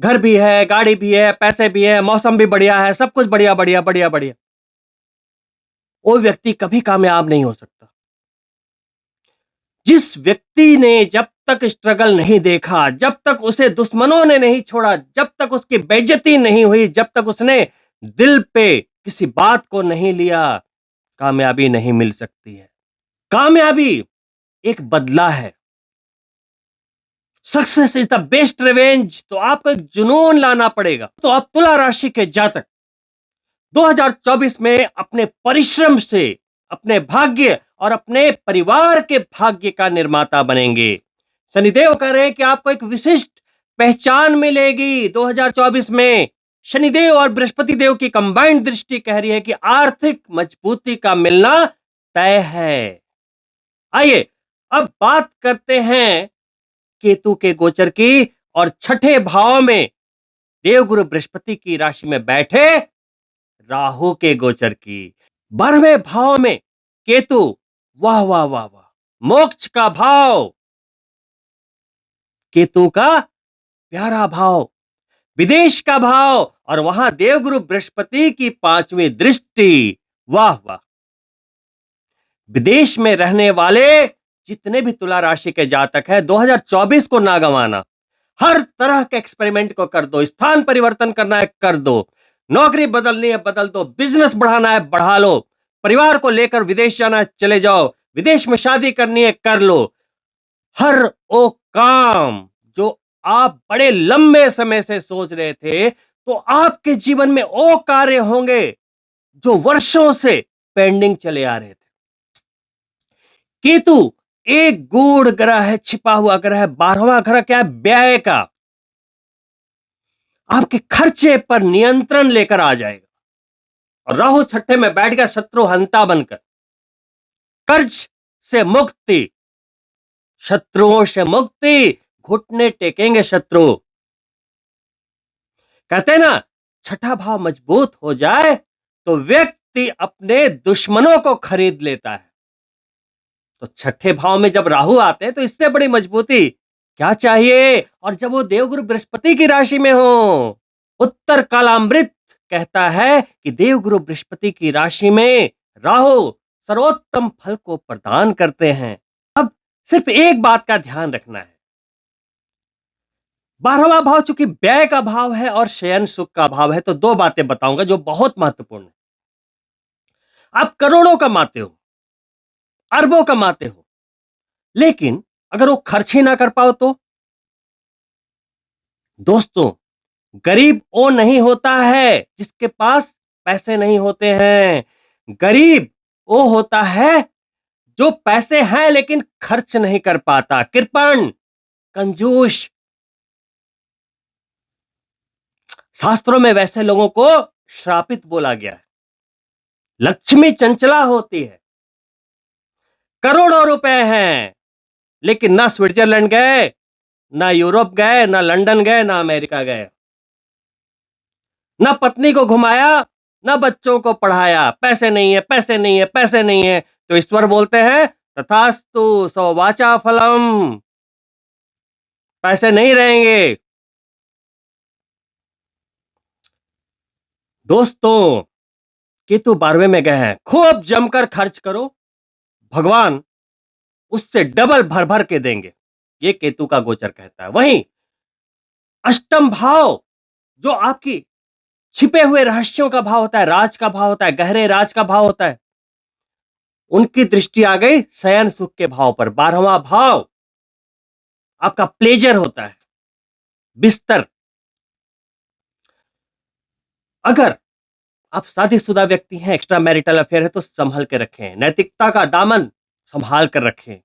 घर भी है, गाड़ी भी है, पैसे भी है, मौसम भी बढ़िया है, सब कुछ बढ़िया बढ़िया बढ़िया बढ़िया, वो व्यक्ति कभी कामयाब नहीं हो सकता। जिस व्यक्ति ने जब तक स्ट्रगल नहीं देखा, जब तक उसे दुश्मनों ने नहीं छोड़ा, जब तक उसकी बेइज्जती नहीं हुई, जब तक उसने दिल पे किसी बात को नहीं लिया, कामयाबी नहीं मिल सकती है। कामयाबी एक बदला है, success is the best revenge. तो आपको एक जुनून लाना पड़ेगा। तो आप तुला राशि के जातक 2024 में अपने परिश्रम से अपने भाग्य और अपने परिवार के भाग्य का निर्माता बनेंगे। शनिदेव कह रहे हैं कि आपको एक विशिष्ट पहचान मिलेगी 2024 में। शनिदेव और बृहस्पति देव की कंबाइंड दृष्टि कह रही है कि आर्थिक मजबूती का मिलना तय है। आइए अब बात करते हैं केतु के गोचर की और छठे भाव में देवगुरु बृहस्पति की राशि में बैठे राहु के गोचर की। 12वें भाव में केतु, वाह वाह वाह वाह, मोक्ष का भाव, केतु का प्यारा भाव, विदेश का भाव, और वहां देवगुरु बृहस्पति की 5वीं दृष्टि, वाह वाह। विदेश में रहने वाले जितने भी तुला राशि के जातक हैं 2024 को ना गंवाना। हर तरह के एक्सपेरिमेंट को कर दो। स्थान परिवर्तन करना है कर दो, नौकरी बदलनी है बदल दो, बिजनेस बढ़ाना है बढ़ा लो, परिवार को लेकर विदेश जाना है चले जाओ, विदेश में शादी करनी है कर लो। हर वो काम जो आप बड़े लंबे समय से सोच रहे थे, तो आपके जीवन में वो कार्य होंगे जो वर्षों से पेंडिंग चले आ रहे थे। केतु एक गूढ़ ग्रह है, छिपा हुआ ग्रह है। 12वां ग्रह क्या है? व्यय का। आपके खर्चे पर नियंत्रण लेकर आ जाएगा। और राहु छठे में बैठ गया शत्रु हंता बनकर। कर्ज से मुक्ति, शत्रुओं से मुक्ति, घुटने टेकेंगे शत्रु। कहते हैं ना, छठा भाव मजबूत हो जाए तो व्यक्ति अपने दुश्मनों को खरीद लेता है। तो छठे भाव में जब राहु आते हैं तो इससे बड़ी मजबूती क्या चाहिए। और जब वो देवगुरु बृहस्पति की राशि में हो, उत्तर कालामृत कहता है कि देवगुरु बृहस्पति की राशि में राहु सर्वोत्तम फल को प्रदान करते हैं। अब सिर्फ एक बात का ध्यान रखना है, 12वां भाव चूंकि व्यय का भाव है और शयन सुख का भाव है, तो दो बातें बताऊंगा जो बहुत महत्वपूर्ण है। आप करोड़ों कमाते हो, अरबों कमाते हो, लेकिन अगर वो खर्च ही ना कर पाओ तो? दोस्तों, गरीब वो नहीं होता है जिसके पास पैसे नहीं होते हैं। गरीब वो होता है जो पैसे हैं लेकिन खर्च नहीं कर पाता, कृपण, कंजूस। शास्त्रों में वैसे लोगों को श्रापित बोला गया है। लक्ष्मी चंचला होती है, करोड़ों रुपए हैं, लेकिन ना स्विट्जरलैंड गए, ना यूरोप गए, ना लंदन गए, ना अमेरिका गए, ना पत्नी को घुमाया, ना बच्चों को पढ़ाया। पैसे नहीं है, पैसे नहीं है, पैसे नहीं है। तो ईश्वर बोलते हैं तथास्तु सो वाचा फलम, पैसे नहीं रहेंगे। दोस्तों, केतु 12वें में गए हैं, खूब जमकर खर्च करो, भगवान उससे डबल भर भर के देंगे। ये केतु का गोचर कहता है। वहीं अष्टम भाव जो आपकी छिपे हुए रहस्यों का भाव होता है, राज का भाव होता है, गहरे राज का भाव होता है, उनकी दृष्टि आ गई शयन सुख के भाव पर। 12वां भाव आपका प्लेजर होता है, बिस्तर। अगर आप शादीशुदा व्यक्ति हैं, एक्स्ट्रा मैरिटल अफेयर है, तो संभल के रखें, नैतिकता का दामन संभाल कर रखें।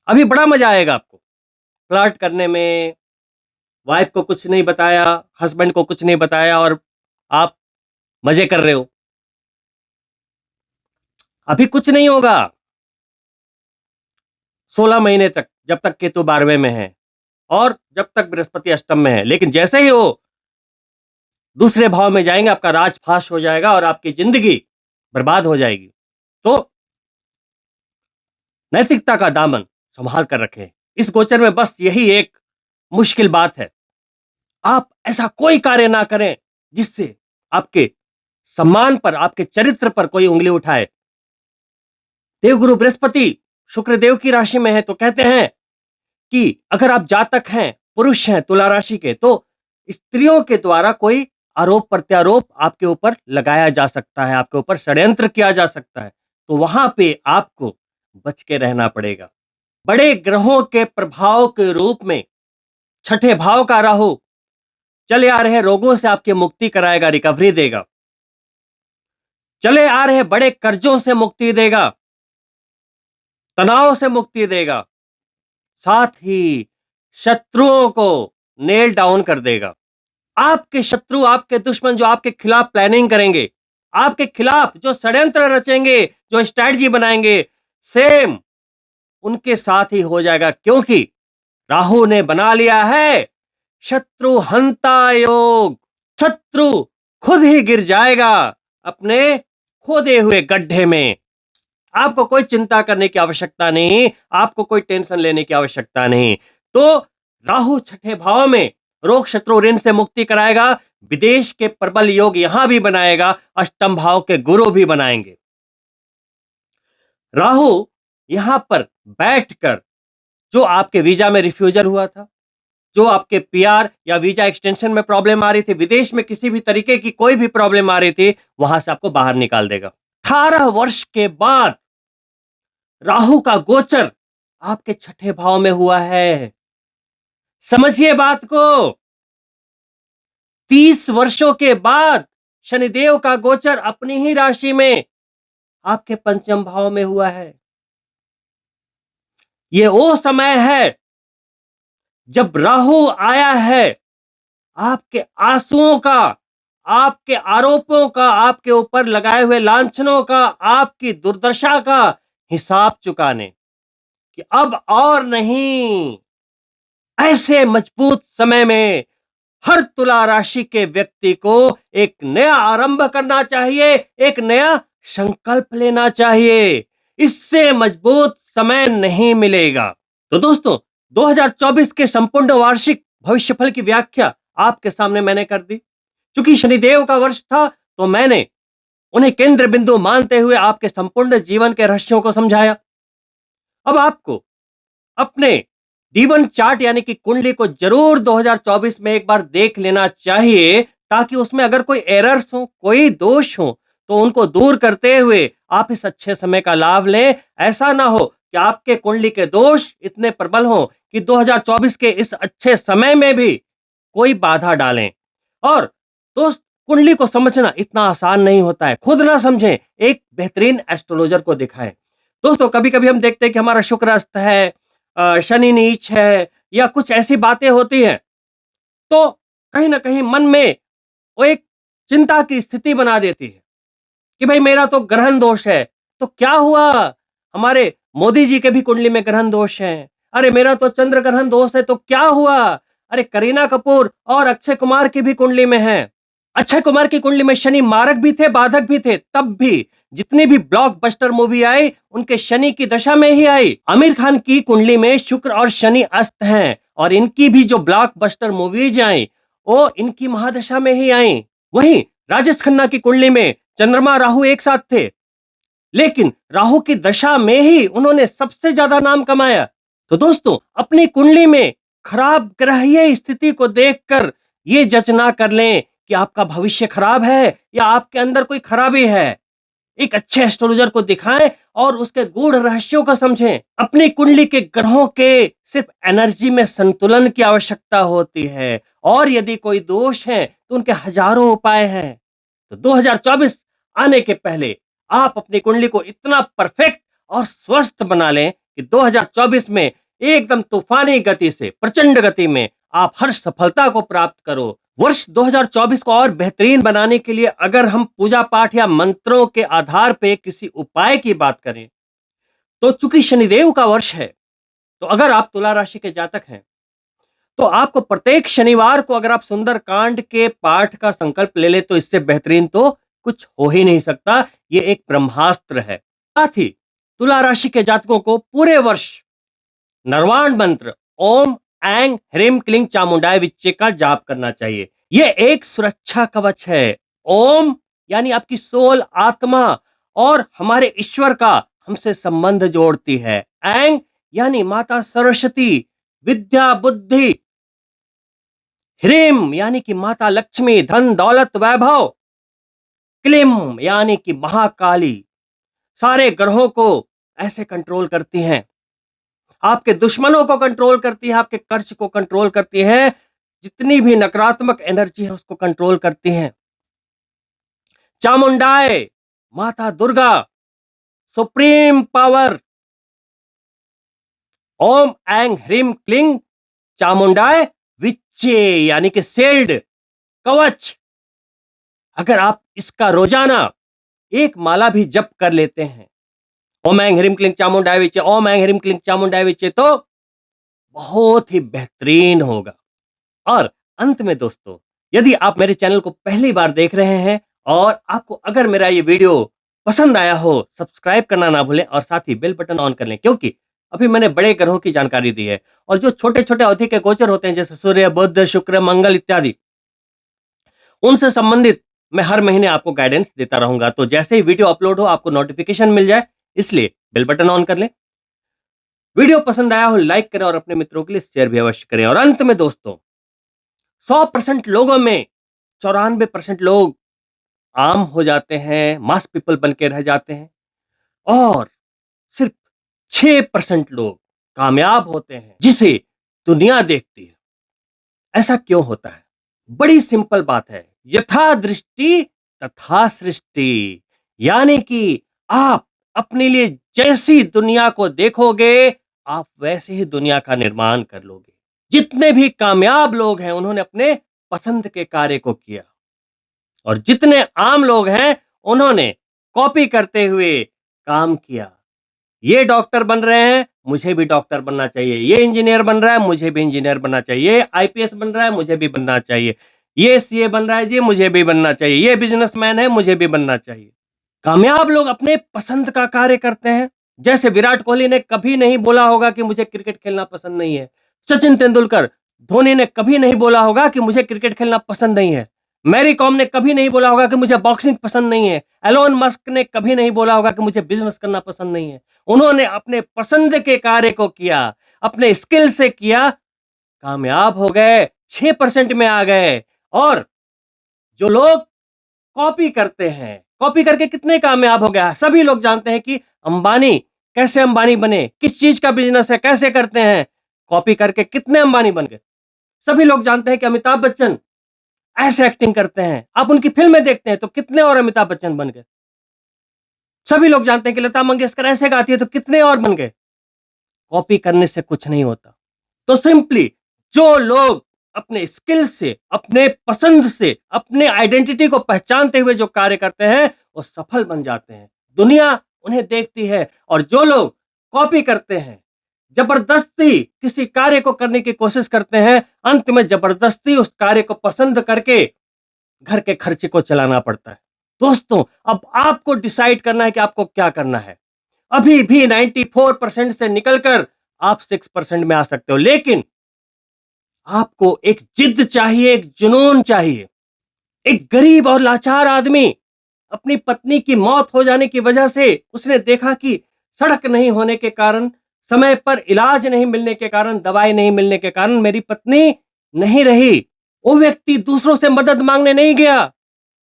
अभी बड़ा मजा आएगा आपको फ्लर्ट करने में। वाइफ को कुछ नहीं बताया, हस्बैंड को कुछ नहीं बताया और आप मजे कर रहे हो। अभी कुछ नहीं होगा 16 महीने तक, जब तक केतु 12वें में है और जब तक बृहस्पति अष्टम में है। लेकिन जैसे ही वो दूसरे भाव में जाएंगे, आपका राज फाश हो जाएगा और आपकी जिंदगी बर्बाद हो जाएगी। तो नैतिकता का दामन संभाल कर रखें। इस गोचर में बस यही एक मुश्किल बात है, आप ऐसा कोई कार्य ना करें जिससे आपके सम्मान पर, आपके चरित्र पर कोई उंगली उठाए। देवगुरु बृहस्पति शुक्रदेव की राशि में है, तो कहते हैं कि अगर आप जातक हैं, पुरुष हैं तुला राशि के, तो स्त्रियों के द्वारा कोई आरोप प्रत्यारोप आपके ऊपर लगाया जा सकता है, आपके ऊपर षड्यंत्र किया जा सकता है। तो वहां पे आपको बच के रहना पड़ेगा। बड़े ग्रहों के प्रभाव के रूप में छठे भाव का राहु चले आ रहे रोगों से आपकी मुक्ति कराएगा, रिकवरी देगा। चले आ रहे बड़े कर्जों से मुक्ति देगा, तनाव से मुक्ति देगा, साथ ही शत्रुओं को नेल डाउन कर देगा। आपके शत्रु, आपके दुश्मन जो आपके खिलाफ प्लानिंग करेंगे, आपके खिलाफ जो षड्यंत्र रचेंगे, जो स्ट्रैटेजी बनाएंगे, सेम उनके साथ ही हो जाएगा, क्योंकि राहु ने बना लिया है शत्रु हंता योग। शत्रु खुद ही गिर जाएगा अपने खोदे हुए गड्ढे में। आपको कोई चिंता करने की आवश्यकता नहीं, आपको कोई टेंशन लेने की आवश्यकता नहीं। तो राहु छठे भाव में रोग शत्रु ऋण से मुक्ति कराएगा, विदेश के प्रबल योग यहां भी बनाएगा, अष्टम भाव के गुरु भी बनाएंगे। राहु यहां पर बैठकर जो आपके वीजा में रिफ्यूजल हुआ था, जो आपके पीआर या वीजा एक्सटेंशन में प्रॉब्लम आ रही थी, विदेश में किसी भी तरीके की कोई भी प्रॉब्लम आ रही थी, वहां से आपको बाहर निकाल देगा। 18 वर्ष के बाद राहु का गोचर आपके छठे भाव में हुआ है। समझिए बात को। 30 वर्षों के बाद शनिदेव का गोचर अपनी ही राशि में आपके पंचम भाव में हुआ है। यह वो समय है जब राहु आया है आपके आंसुओं का, आपके आरोपों का, आपके ऊपर लगाए हुए लांछनों का, आपकी दुर्दशा का हिसाब चुकाने, कि अब और नहीं। ऐसे मजबूत समय में हर तुला राशि के व्यक्ति को एक नया आरंभ करना चाहिए, एक नया संकल्प लेना चाहिए। इससे मजबूत समय नहीं मिलेगा। तो दोस्तों, 2024 के संपूर्ण वार्षिक भविष्यफल की व्याख्या आपके सामने मैंने कर दी। क्योंकि शनिदेव का वर्ष था, तो मैंने उन्हें केंद्र बिंदु मानते हुए आपके संपूर्ण जीवन के रहस्यों को समझाया। अब आपको अपने जीवन चार्ट यानी कि कुंडली को जरूर 2024 में एक बार देख लेना चाहिए, ताकि उसमें अगर कोई एरर्स हो, कोई दोष हो, तो उनको दूर करते हुए आप इस अच्छे समय का लाभ लें। ऐसा ना हो कि आपके कुंडली के दोष इतने प्रबल हो कि 2024 के इस अच्छे समय में भी कोई बाधा डालें। और दोस्त, कुंडली को समझना इतना आसान नहीं होता है। खुद ना समझें, एक बेहतरीन एस्ट्रोलॉजर को दिखाएं। दोस्तों, कभी कभी हम देखते हैं कि हमारा शुक्र अस्त है, शनि नीच है, या कुछ ऐसी बातें होती हैं, तो कहीं ना कहीं मन में वो एक चिंता की स्थिति बना देती है कि भाई मेरा तो ग्रहण दोष है। तो क्या हुआ, हमारे मोदी जी के भी कुंडली में ग्रहण दोष है। अरे मेरा तो चंद्र ग्रहण दोष है, तो क्या हुआ। अरे करीना कपूर और अक्षय कुमार की भी कुंडली में है। अक्षय कुमार की कुंडली में शनि मारक भी थे, बाधक भी थे, तब भी जितनी भी ब्लॉकबस्टर मूवी आई उनके शनि की दशा में ही आई। आमिर खान की कुंडली में शुक्र और शनि अस्त हैं, और इनकी भी जो ब्लॉकबस्टर मूवीज आई वो इनकी महादशा में ही आई। वहीं राजेश खन्ना की कुंडली में चंद्रमा राहु एक साथ थे, लेकिन राहु की दशा में ही उन्होंने सबसे ज्यादा नाम कमाया। तो दोस्तों, अपनी कुंडली में खराब ग्रहीय स्थिति को देखकर ये जज ना कर लें कि आपका भविष्य खराब है या आपके अंदर कोई खराबी है। एक अच्छे एस्ट्रोलॉजर को दिखाएं और उसके गूढ़ रहस्यों को समझें। अपनी कुंडली के ग्रहों के सिर्फ एनर्जी में संतुलन की आवश्यकता होती है, और यदि कोई दोष है तो उनके हजारों उपाय हैं। तो 2024 आने के पहले आप अपनी कुंडली को इतना परफेक्ट और स्वस्थ बना लें कि 2024 में एकदम तूफानी गति से, प्रचंड गति में आप हर सफलता को प्राप्त करो। वर्ष 2024 को और बेहतरीन बनाने के लिए अगर हम पूजा पाठ या मंत्रों के आधार पे किसी उपाय की बात करें, तो चूंकि शनिदेव का वर्ष है, तो अगर आप तुला राशि के जातक हैं, तो आपको प्रत्येक शनिवार को अगर आप सुंदर कांड के पाठ का संकल्प ले ले, तो इससे बेहतरीन तो कुछ हो ही नहीं सकता। ये एक ब्रह्मास्त्र है। साथ ही तुला राशि के जातकों को पूरे वर्ष नरवाण मंत्र ओम ऐंग ह्रीम क्लीं चामुंडाय विच्चे का जाप करना चाहिए। यह एक सुरक्षा कवच है। ओम यानी आपकी सोल, आत्मा और हमारे ईश्वर का हमसे संबंध जोड़ती है। ऐंग यानी माता सरस्वती, विद्या बुद्धि। ह्रीम यानी कि माता लक्ष्मी, धन दौलत वैभव। क्लीम यानी कि महाकाली, सारे ग्रहों को ऐसे कंट्रोल करती हैं। आपके दुश्मनों को कंट्रोल करती है, आपके कर्ज को कंट्रोल करती है, जितनी भी नकारात्मक एनर्जी है उसको कंट्रोल करती है। चामुंडाए, माता दुर्गा, सुप्रीम पावर। ओम ऐंग ह्रीम क्लीं चामुंडाए विच्चे, यानी कि सेल्ड, कवच। अगर आप इसका रोजाना एक माला भी जप कर लेते हैं, ओम ऐंग ह्रीम क्लीं चामुंडाए विच्चे, ओम ऐंग ह्रीम क्लीं चामुंडाए विच्चे, तो बहुत ही बेहतरीन होगा। और अंत में दोस्तों, यदि आप मेरे चैनल को पहली बार देख रहे हैं और आपको अगर मेरा ये वीडियो पसंद आया हो, सब्सक्राइब करना ना भूलें और साथ ही बेल बटन ऑन कर लें, क्योंकि अभी मैंने बड़े ग्रहों की जानकारी दी है और जो छोटे-छोटे अवधि के गोचर होते हैं जैसे सूर्य, बुध, शुक्र, मंगल इत्यादि, उनसे संबंधित मैं हर महीने आपको गाइडेंस देता रहूंगा। तो जैसे ही वीडियो अपलोड हो आपको नोटिफिकेशन मिल जाए, इसलिए बेल बटन ऑन कर लें। वीडियो पसंद आया हो लाइक करें और अपने मित्रों के लिए शेयर भी अवश्य करें। और अंत में दोस्तों, 100% लोगों में 94% लोग आम हो जाते हैं, मास पीपल बन के रह जाते हैं और सिर्फ 6% लोग कामयाब होते हैं जिसे दुनिया देखती है। ऐसा क्यों होता है? बड़ी सिंपल बात है, यथा दृष्टि तथा सृष्टि। यानी कि आप अपने लिए जैसी दुनिया को देखोगे, आप वैसे ही दुनिया का निर्माण कर लोगे। जितने भी कामयाब लोग हैं उन्होंने अपने पसंद के कार्य को किया और जितने आम लोग हैं उन्होंने कॉपी करते हुए काम किया। ये डॉक्टर बन रहे हैं, मुझे भी डॉक्टर बनना चाहिए। ये इंजीनियर बन रहा है, मुझे भी इंजीनियर बनना चाहिए। ये आईपीएस बन रहा है, मुझे भी बनना चाहिए। ये सीए बन रहा है जी, मुझे भी बनना चाहिए। ये बिजनेसमैन है, मुझे भी बनना चाहिए। कामयाब लोग अपने पसंद का कार्य करते हैं। जैसे विराट कोहली ने कभी नहीं बोला होगा कि मुझे क्रिकेट खेलना पसंद नहीं है। सचिन तेंदुलकर, धोनी ने कभी नहीं बोला होगा कि मुझे क्रिकेट खेलना पसंद नहीं है। मैरी कॉम ने कभी नहीं बोला होगा कि मुझे बॉक्सिंग पसंद नहीं है। एलोन मस्क ने कभी नहीं बोला होगा कि मुझे बिजनेस करना पसंद नहीं है। उन्होंने अपने पसंद के कार्य को किया, अपने स्किल से किया, कामयाब हो गए, 6% में आ गए। और जो लोग कॉपी करते हैं, कॉपी करके कितने कामयाब हो गया? सभी लोग जानते हैं कि अंबानी कैसे अंबानी बने, किस चीज का बिजनेस है, कैसे करते हैं, कॉपी करके कितने अंबानी बन गए। सभी लोग जानते हैं कि अमिताभ बच्चन ऐसे एक्टिंग करते हैं, आप उनकी फिल्में देखते हैं तो कितने और अमिताभ बच्चन बन गए। सभी लोग जानते हैं कि लता मंगेशकर ऐसे गाती है तो कितने और बन गए। कॉपी करने से कुछ नहीं होता। तो सिंपली जो लोग अपने स्किल से, अपने पसंद से, अपने आइडेंटिटी को पहचानते हुए जो कार्य करते हैं वो सफल बन जाते हैं, दुनिया उन्हें देखती है। और जो लोग कॉपी करते हैं, जबरदस्ती किसी कार्य को करने की कोशिश करते हैं, अंत में जबरदस्ती उस कार्य को पसंद करके घर के खर्चे को चलाना पड़ता है। दोस्तों, अब आपको डिसाइड करना है कि आपको क्या करना है। अभी भी 94% से निकलकर आप 6% में आ सकते हो, लेकिन आपको एक जिद चाहिए, एक जुनून चाहिए। एक गरीब और लाचार आदमी अपनी पत्नी की मौत हो जाने की वजह से उसने देखा कि सड़क नहीं होने के कारण, समय पर इलाज नहीं मिलने के कारण, दवाई नहीं मिलने के कारण मेरी पत्नी नहीं रही। वो व्यक्ति दूसरों से मदद मांगने नहीं गया,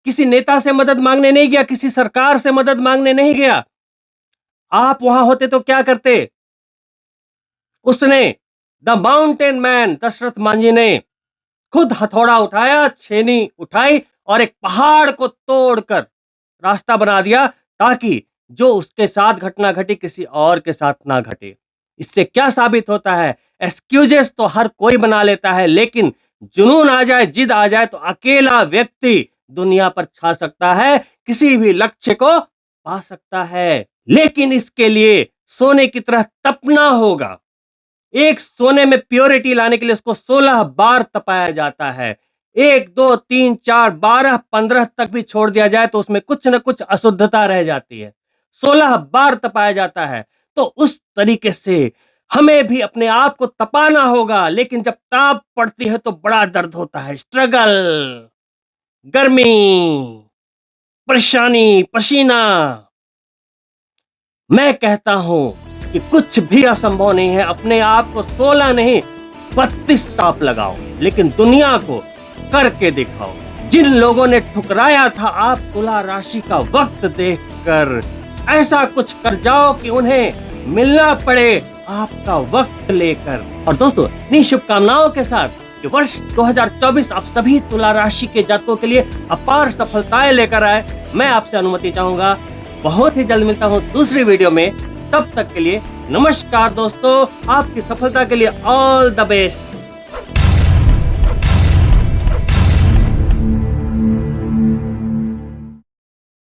किसी नेता से मदद मांगने नहीं गया, किसी सरकार से मदद मांगने नहीं गया। आप वहां होते तो क्या करते? उसने, the mountain man Dashrath Manjhi ने खुद हथौड़ा उठाया, छेनी उठाई और एक पहाड़ को तोड़कर रास्ता बना दिया ताकि जो उसके साथ घटना घटी किसी और के साथ ना घटे। इससे क्या साबित होता है? एक्सक्यूजेस तो हर कोई बना लेता है, लेकिन जुनून आ जाए, जिद आ जाए तो अकेला व्यक्ति दुनिया पर छा सकता है, किसी भी लक्ष्य को पा सकता है। लेकिन इसके लिए सोने की तरह तपना होगा। एक सोने में प्योरिटी लाने के लिए उसको 16 बार तपाया जाता है। 1 2 3 4 12 15 तक भी छोड़ दिया जाए तो उसमें कुछ न कुछ अशुद्धता रह जाती है। 16 बार तपाया जाता है। तो उस तरीके से हमें भी अपने आप को तपाना होगा, लेकिन जब ताप पड़ती है तो बड़ा दर्द होता है। स्ट्रगल, गर्मी, परेशानी, पसीना। मैं कहता हूं कि कुछ भी असंभव नहीं है। अपने आप को 16 नहीं 32 टाप लगाओ, लेकिन दुनिया को करके दिखाओ। जिन लोगों ने ठुकराया था आप तुला राशि का वक्त देखकर, ऐसा कुछ कर जाओ कि उन्हें मिलना पड़े आपका वक्त लेकर। और दोस्तों, इन्हीं शुभकामनाओं के साथ कि वर्ष 2024 आप सभी तुला राशि के जातकों के लिए अपार सफलताएं लेकर आए, मैं आपसे अनुमति चाहूंगा। बहुत ही जल्द मिलता हूं दूसरी वीडियो में। तब तक के लिए नमस्कार दोस्तों, आपकी सफलता के लिए ऑल द बेस्ट।